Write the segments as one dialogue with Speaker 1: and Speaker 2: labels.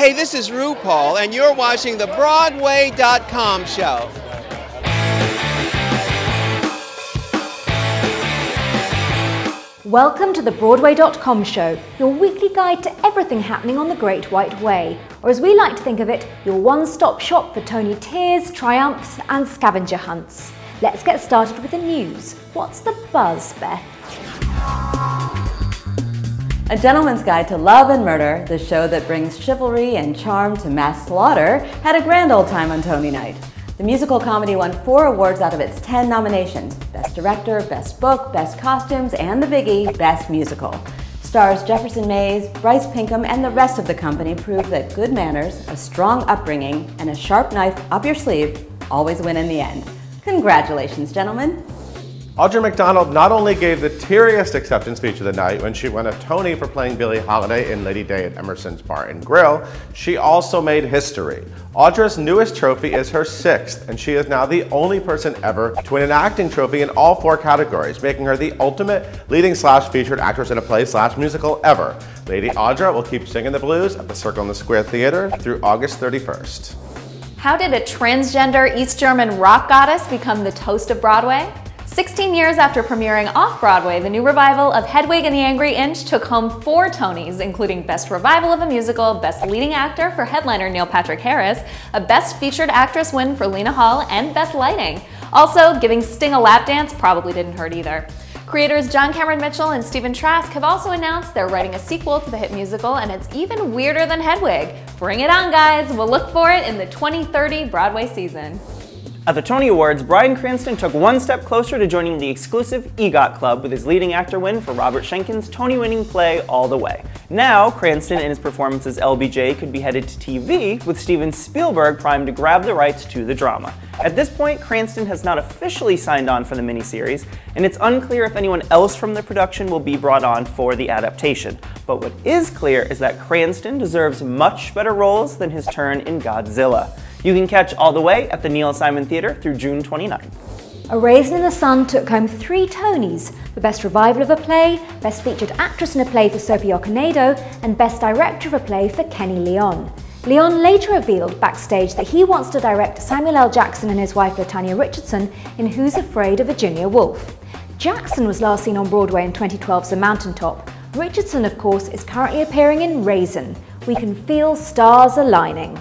Speaker 1: Hey, this is RuPaul, and you're watching the Broadway.com show.
Speaker 2: Welcome to the Broadway.com show, your weekly guide to everything happening on the Great White Way, or as we like to think of it, your one-stop shop for Tony tears, triumphs and scavenger hunts. Let's get started with the news. What's the buzz, Beth?
Speaker 3: A Gentleman's Guide to Love and Murder, the show that brings chivalry and charm to mass slaughter, had a grand old time on Tony night. The musical comedy won 4 awards out of its 10 nominations: Best Director, Best Book, Best Costumes, and the biggie, Best Musical. Stars Jefferson Mays, Bryce Pinkham, and the rest of the company prove that good manners, a strong upbringing, and a sharp knife up your sleeve always win in the end. Congratulations, gentlemen.
Speaker 4: Audra McDonald not only gave the teariest acceptance speech of the night when she won a Tony for playing Billie Holiday in Lady Day at Emerson's Bar and Grill, she also made history. Audra's newest trophy is her 6th, and she is now the only person ever to win an acting trophy in all 4 categories, making her the ultimate leading/featured actress in a play/musical ever. Lady Audra will keep singing the blues at the Circle in the Square Theater through August 31st.
Speaker 5: How did a transgender East German rock goddess become the toast of Broadway? 16 years after premiering off-Broadway, the new revival of Hedwig and the Angry Inch took home 4 Tonys, including Best Revival of a Musical, Best Leading Actor for headliner Neil Patrick Harris, a Best Featured Actress win for Lena Hall, and Best Lighting. Also, giving Sting a lap dance probably didn't hurt either. Creators John Cameron Mitchell and Stephen Trask have also announced they're writing a sequel to the hit musical, and it's even weirder than Hedwig. Bring it on, guys! We'll look for it in the 2030 Broadway season.
Speaker 6: At the Tony Awards, Bryan Cranston took one step closer to joining the exclusive EGOT Club with his leading actor win for Robert Schenkken's Tony-winning play All the Way. Now, Cranston and his performance as LBJ could be headed to TV, with Steven Spielberg primed to grab the rights to the drama. At this point, Cranston has not officially signed on for the miniseries, and it's unclear if anyone else from the production will be brought on for the adaptation. But what is clear is that Cranston deserves much better roles than his turn in Godzilla. You can catch All the Way at the Neil Simon Theater through June 29th.
Speaker 2: A Raisin in the Sun took home 3 Tonys, the Best Revival of a Play, Best Featured Actress in a Play for Sophie Okonedo, and Best Director of a Play for Kenny Leon. Leon later revealed backstage that he wants to direct Samuel L. Jackson and his wife LaTanya Richardson in Who's Afraid of Virginia Woolf. Jackson was last seen on Broadway in 2012's The Mountaintop. Richardson, of course, is currently appearing in Raisin. We can feel stars aligning.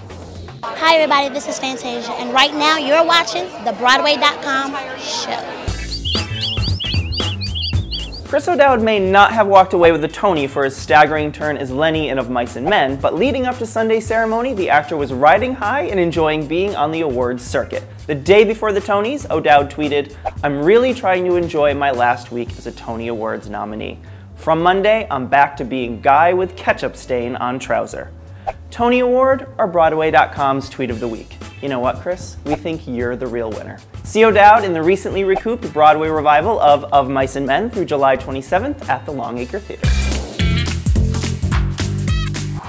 Speaker 7: Hi everybody, this is Fantasia, and right now you're watching the Broadway.com show.
Speaker 6: Chris O'Dowd may not have walked away with a Tony for his staggering turn as Lenny in Of Mice and Men, but leading up to Sunday's ceremony, the actor was riding high and enjoying being on the awards circuit. The day before the Tonys, O'Dowd tweeted, "I'm really trying to enjoy my last week as a Tony Awards nominee. From Monday, I'm back to being guy with ketchup stain on trouser." Tony Award or Broadway.com's Tweet of the Week? You know what, Chris? We think you're the real winner. See O'Dowd in the recently recouped Broadway revival of Mice and Men through July 27th at the Longacre Theater.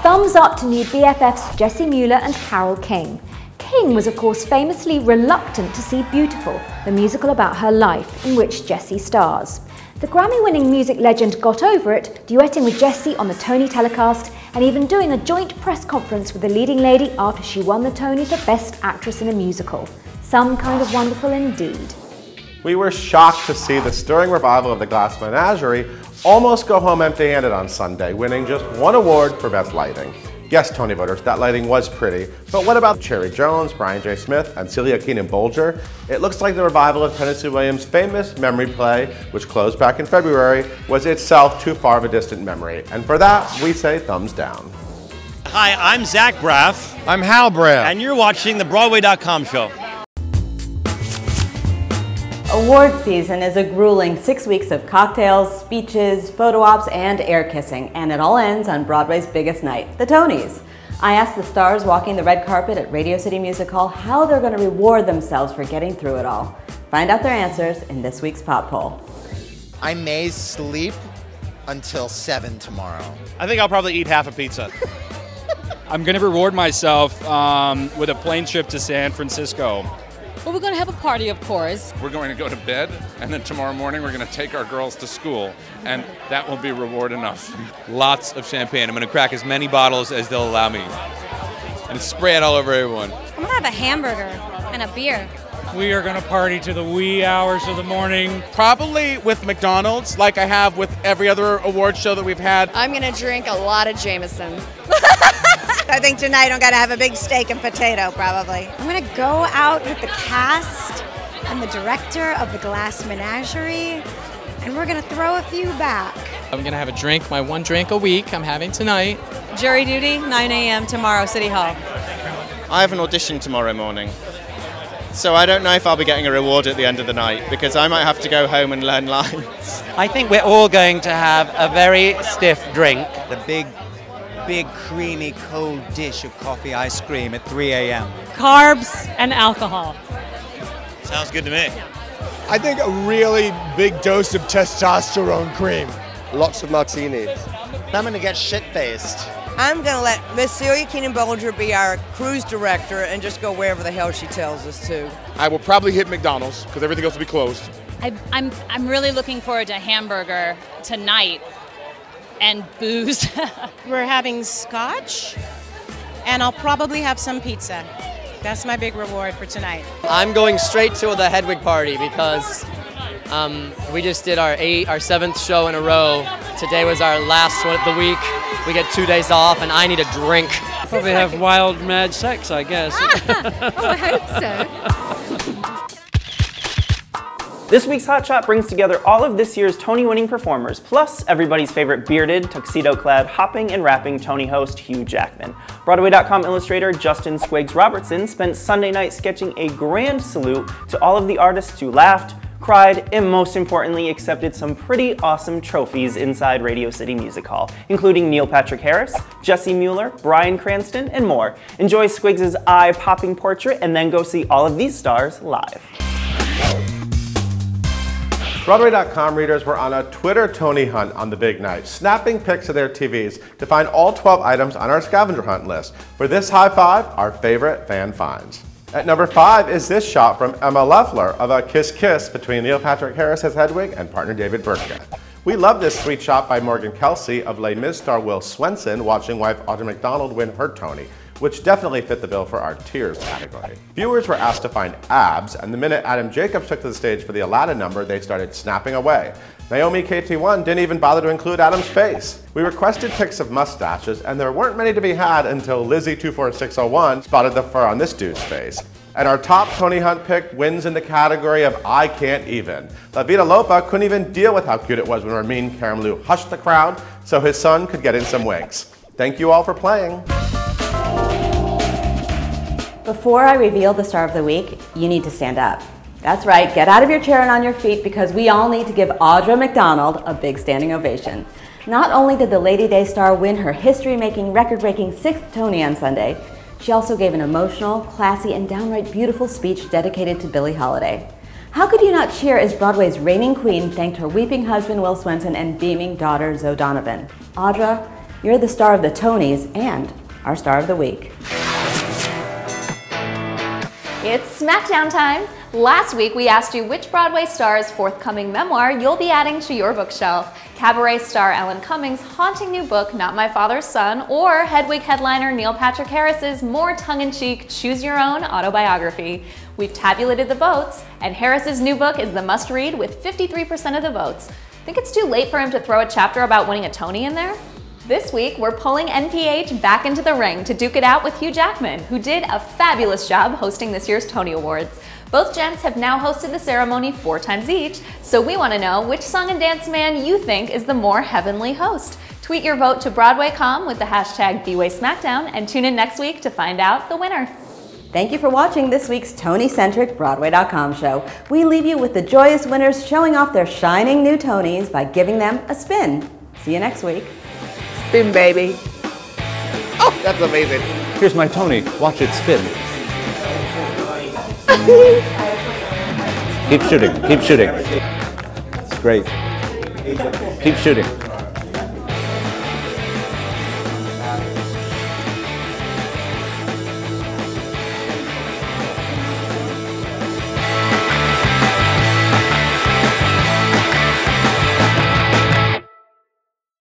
Speaker 2: Thumbs up to new BFFs Jessie Mueller and Carole King. King was of course famously reluctant to see Beautiful, the musical about her life, in which Jessie stars. The Grammy-winning music legend got over it, duetting with Jessie on the Tony telecast and even doing a joint press conference with the leading lady after she won the Tony for Best Actress in a Musical. Some kind of wonderful indeed.
Speaker 4: We were shocked to see the stirring revival of The Glass Menagerie almost go home empty-handed on Sunday, winning just 1 award for Best Lighting. Yes, Tony voters, that lighting was pretty, but what about Cherry Jones, Brian J. Smith, and Celia Keenan-Bolger? It looks like the revival of Tennessee Williams' famous memory play, which closed back in February, was itself too far of a distant memory. And for that, we say thumbs down.
Speaker 8: Hi, I'm Zach Braff.
Speaker 9: I'm Hal Braff.
Speaker 8: And you're watching the Broadway.com show.
Speaker 3: Award season is a grueling 6 weeks of cocktails, speeches, photo ops, and air kissing, and it all ends on Broadway's biggest night, the Tonys. I asked the stars walking the red carpet at Radio City Music Hall how they're going to reward themselves for getting through it all. Find out their answers in this week's Pop Poll.
Speaker 9: I may sleep until 7 tomorrow.
Speaker 8: I think I'll probably eat half a pizza.
Speaker 10: I'm going to reward myself with a plane trip to San Francisco.
Speaker 11: Well, we're going to have a party, of course.
Speaker 12: We're going to go to bed, and then tomorrow morning we're going to take our girls to school, and that will be reward enough.
Speaker 13: Lots of champagne. I'm going to crack as many bottles as they'll allow me. and spray it all over everyone.
Speaker 14: I'm gonna have a hamburger and a beer.
Speaker 15: We are going to party to the wee hours of the morning.
Speaker 16: Probably with McDonald's, like I have with every other award show that we've had.
Speaker 17: I'm going to drink a lot of Jameson.
Speaker 18: I think tonight I'm going to have a big steak and potato, probably.
Speaker 7: I'm going to go out with the cast and the director of the Glass Menagerie, and we're going to throw a few back.
Speaker 19: I'm going to have a drink, my one drink a week I'm having tonight.
Speaker 20: Jury duty, 9 a.m. tomorrow, City Hall.
Speaker 21: I have an audition tomorrow morning. So I don't know if I'll be getting a reward at the end of the night because I might have to go home and learn lines.
Speaker 22: I think we're all going to have a very stiff drink.
Speaker 23: The big creamy cold dish of coffee ice cream at 3 a.m.
Speaker 11: Carbs and alcohol.
Speaker 8: Sounds good to me.
Speaker 24: I think a really big dose of testosterone cream.
Speaker 25: Lots of martinis.
Speaker 9: I'm going to get shit-faced.
Speaker 26: I'm going to let Miss Celia Keenan-Bolger be our cruise director and just go wherever the hell she tells us to.
Speaker 16: I will probably hit McDonald's because everything else will be closed.
Speaker 11: I'm really looking forward to hamburger tonight and booze.
Speaker 27: We're having scotch, and I'll probably have some pizza. That's my big reward for tonight.
Speaker 22: I'm going straight to the Hedwig party because we just did our 7th show in a row. Today was our last one of the week. We get 2 days off, and I need a drink.
Speaker 15: Probably have wild, mad sex, I guess.
Speaker 2: I hope
Speaker 6: so. This week's Hot Shot brings together all of this year's Tony-winning performers, plus everybody's favorite bearded, tuxedo-clad, hopping and rapping Tony host Hugh Jackman. Broadway.com illustrator Justin Squigs Robertson spent Sunday night sketching a grand salute to all of the artists who laughed, cried, and most importantly accepted some pretty awesome trophies inside Radio City Music Hall, including Neil Patrick Harris, Jessie Mueller, Bryan Cranston, and more. Enjoy Squigs' eye-popping portrait and then go see all of these stars live.
Speaker 4: Broadway.com readers were on a Twitter Tony hunt on the big night, snapping pics of their TVs to find all 12 items on our scavenger hunt list. For this high five, our favorite fan finds. At number 5 is this shot from Emma Leffler of a kiss-kiss between Neil Patrick Harris as Hedwig and partner David Burtka. We love this sweet shot by Morgan Kelsey of Les Mis star Will Swenson watching wife Audra McDonald win her Tony, which definitely fit the bill for our tears category. Viewers were asked to find abs, and the minute Adam Jacobs took to the stage for the Aladdin number, they started snapping away. Naomi KT1 didn't even bother to include Adam's face. We requested pics of mustaches, and there weren't many to be had until Lizzie24601 spotted the fur on this dude's face. And our top Tony Hunt pick wins in the category of I Can't Even. La Vida Lopa couldn't even deal with how cute it was when Ramin Karimloo hushed the crowd so his son could get in some winks. Thank you all for playing.
Speaker 3: Before I reveal the star of the week, you need to stand up. That's right, get out of your chair and on your feet because we all need to give Audra McDonald a big standing ovation. Not only did the Lady Day star win her history-making, record-breaking 6th Tony on Sunday, she also gave an emotional, classy, and downright beautiful speech dedicated to Billie Holiday. How could you not cheer as Broadway's reigning queen thanked her weeping husband Will Swenson and beaming daughter Zoe Donovan? Audra, you're the star of the Tonys and our star of the week.
Speaker 5: It's Smackdown time. Last week we asked you which Broadway star's forthcoming memoir you'll be adding to your bookshelf. Cabaret star Ellen Cummings' haunting new book, Not My Father's Son, or Hedwig headliner Neil Patrick Harris's more tongue-in-cheek, choose-your-own autobiography. We've tabulated the votes, and Harris's new book is the must-read with 53% of the votes. Think it's too late for him to throw a chapter about winning a Tony in there? This week, we're pulling NPH back into the ring to duke it out with Hugh Jackman, who did a fabulous job hosting this year's Tony Awards. Both gents have now hosted the ceremony 4 times each, so we want to know which song and dance man you think is the more heavenly host. Tweet your vote to Broadway.com with the hashtag #BWaySmackdown and tune in next week to find out the winner.
Speaker 3: Thank you for watching this week's Tony-centric Broadway.com show. We leave you with the joyous winners showing off their shining new Tonys by giving them a spin. See you next week.
Speaker 6: Spin, baby.
Speaker 4: Oh, that's amazing.
Speaker 28: Here's my Tony. Watch it spin. Keep shooting. Keep shooting. It's great. Keep shooting.